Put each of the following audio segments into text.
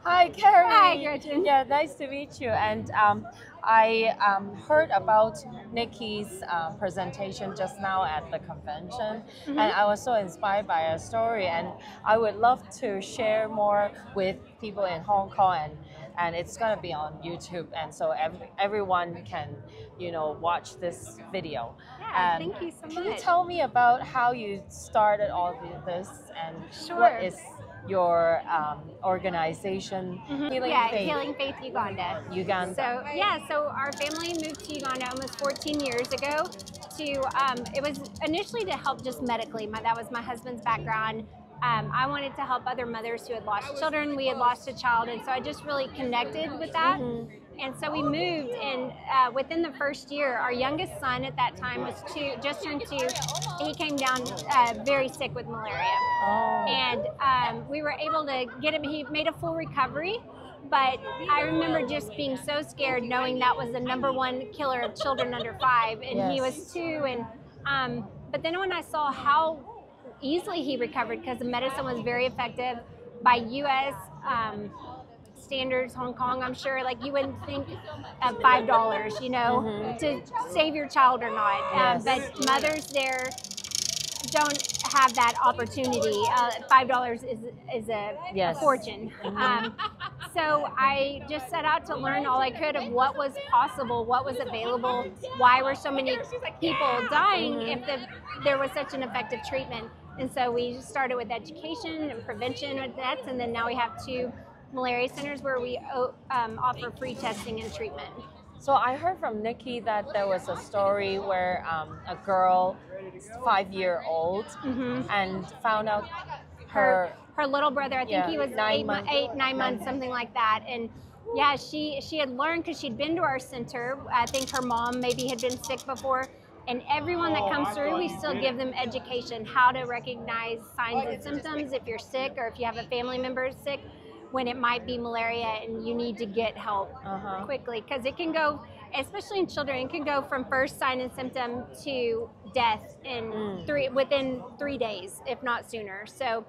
Hi, Kerri. Hi, Gretchen. Yeah, nice to meet you. And I heard about Nikki's presentation just now at the convention, and I was so inspired by her story. And I would love to share more with people in Hong Kong, and it's going to be on YouTube, and so everyone can, watch this video. Yeah, thank you so much. Can you tell me about how you started all of this, and Sure. what is your organization, Healing Faith Uganda. Uganda. So our family moved to Uganda almost 14 years ago. It was initially to help just medically. That was my husband's background. I wanted to help other mothers who had lost children. We had lost a child, and so I just really connected with that. And so we moved, and within the first year, our youngest son at that time was just turned 2. He came down very sick with malaria. And we were able to get him, he made a full recovery, but I remember just being so scared knowing that was the #1 killer of children under 5, and he was 2. And but then when I saw how easily he recovered, because the medicine was very effective by U.S. Standards, Hong Kong, I'm sure, like you wouldn't think of $5, to save your child or not. But mothers there don't have that opportunity. $5 is a fortune. So I just set out to learn all I could of what was possible, what was available, why were so many people dying if there was such an effective treatment. And so we started with education and prevention with that, and then now we have 2 malaria centers where we offer free testing and treatment. So I heard from Nikki that there was a story where a girl, 5-year-old, and found out her little brother, I think he was 9 months, something like that. And yeah, she had learned, because she'd been to our center. I think her mom maybe had been sick before. And everyone that comes through, we still give them education, how to recognize signs and symptoms if you're sick, or if you have a family member sick, when it might be malaria and you need to get help quickly. Because it can go, especially in children, it can go from first sign and symptom to death within 3 days, if not sooner. So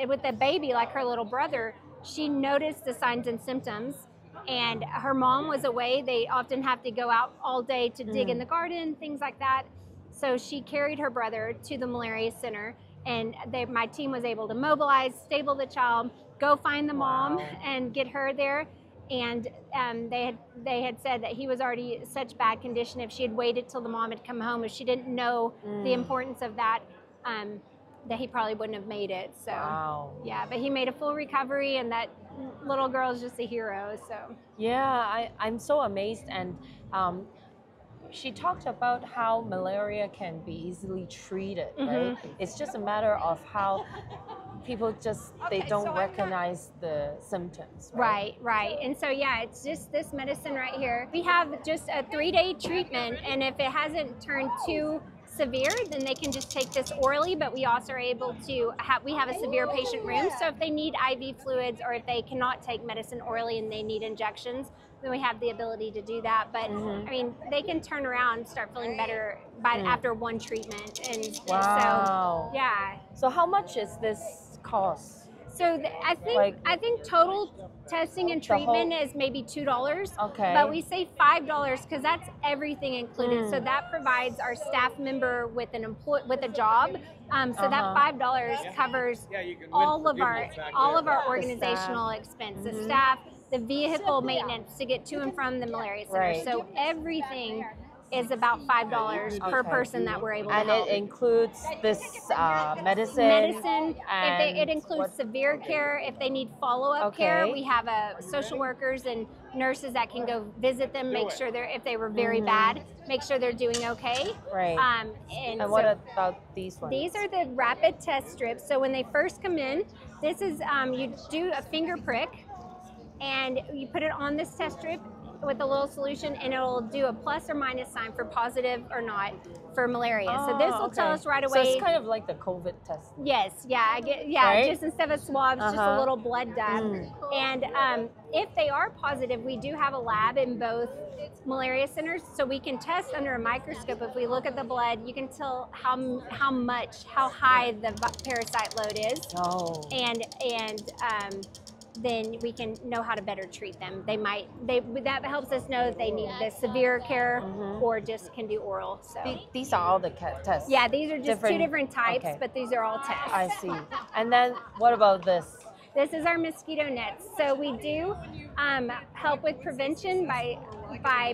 with the baby, like her little brother, she noticed the signs and symptoms, and her mom was away. They often have to go out all day to dig in the garden, things like that. So she carried her brother to the malaria center, and my team was able to mobilize, stable the child, go find the mom and get her there. And they had said that he was already in such bad condition, if she had waited till the mom had come home, if she didn't know the importance of that, that he probably wouldn't have made it. So yeah, but he made a full recovery, and that little girl is just a hero. So yeah, I'm so amazed. And she talked about how malaria can be easily treated, right? It's just a matter of how people they don't recognize the symptoms. Right. And so yeah, it's just this medicine right here. We have just a 3-day treatment, and if it hasn't turned too severe, then they can just take this orally. But we also are able to we have a severe patient room, so if they need IV fluids, or if they cannot take medicine orally and they need injections, then we have the ability to do that. But I mean, they can turn around and start feeling better after 1 treatment. And so yeah. So how much is this cost? So I think total testing and treatment is maybe $2. Okay. But we say $5 because that's everything included. So that provides our staff member with a job. So that $5 covers all of our organizational expense, the staff, the vehicle maintenance to get to and from the malaria center. So everything is about $5 per person that we're able to help. And it includes this medicine? And it includes severe care. If they need follow-up care, we have social workers and nurses that can go visit them, make sure if they were very bad, make sure they're doing okay. Right. And what about these ones? These are the rapid test strips. So when they first come in, this is, you do a finger prick, and you put it on this test strip with a little solution, and it'll do a plus or minus sign for positive or not for malaria. So this will tell us right away. So it's kind of like the COVID test. Yes, right? Just instead of swabs, just a little blood dab. And if they are positive, we do have a lab in both malaria centers, so we can test under a microscope. If we look at the blood, you can tell how high the parasite load is. then we can know how to better treat them. That helps us know that they need the severe care or just can do oral. So These are all the tests. yeah, these are just two different types, okay. but these are all tests. I see. And then what about this? This is our mosquito nets. So we do help with prevention by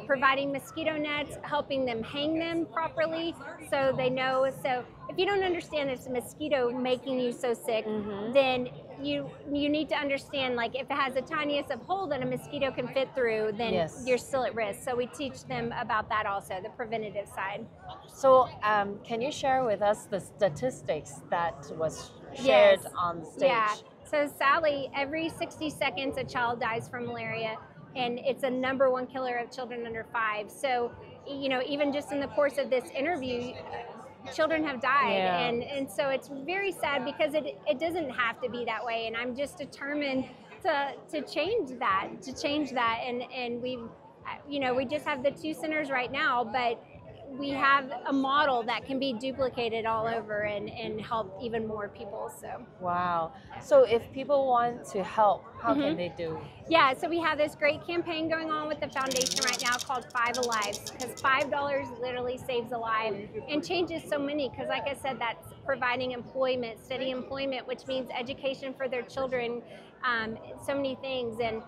providing mosquito nets, helping them hang them properly so they know. So if you don't understand it's a mosquito making you so sick, then you need to understand, like, if it has the tiniest of hole that a mosquito can fit through, then you're still at risk. So we teach them about that also, the preventative side. So can you share with us the statistics that was shared on stage? Yeah. So Sally, every 60 seconds a child dies from malaria, and it's a #1 killer of children under 5. So, you know, even just in the course of this interview, children have died, and so it's very sad because it doesn't have to be that way, and I'm just determined to change that, and we just have the 2 centers right now, but we have a model that can be duplicated all over and help even more people. So wow. So if people want to help, how can they do? Yeah, so we have this great campaign going on with the foundation right now called 5 Alives, because $5 literally saves a life and changes so many, because like I said, that's providing employment, steady employment, which means education for their children, so many things. And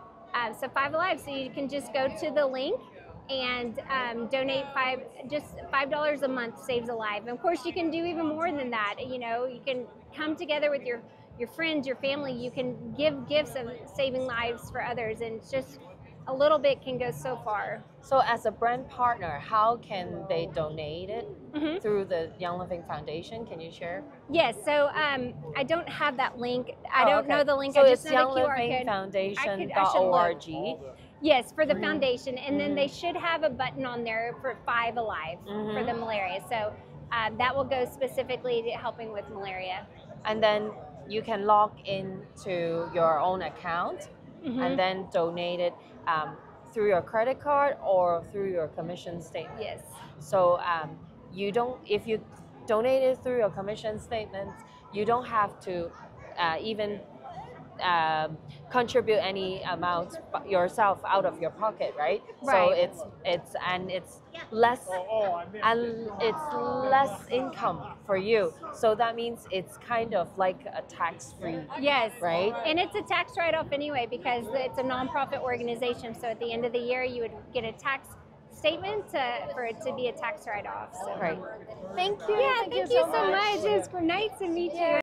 so 5 Alives, so you can just go to the link and donate $5 a month saves a life. And of course, you can do even more than that. You know, you can come together with your friends, your family. You can give gifts of saving lives for others, and just a little bit can go so far. So as a brand partner, how can they donate it through the Young Living Foundation? Can you share? Yes, so I don't have that link. I don't know the link. So I just it's know the QR code. younglivingfoundation.org. Yes, for the foundation, and then they should have a button on there for 5 Alive for the malaria. So that will go specifically to helping with malaria. And then you can log into your own account and then donate it through your credit card or through your commission statement. Yes. So if you donate it through your commission statement, you don't have to even contribute any amount yourself out of your pocket, right? So it's less income for you. So that means it's kind of like a tax-free. Yes. Right? And it's a tax write-off anyway, because it's a nonprofit organization. So at the end of the year, you would get a tax statement for it to be a tax write-off. So. Right. Thank you. Yeah, thank you so much. It's nice to meet you.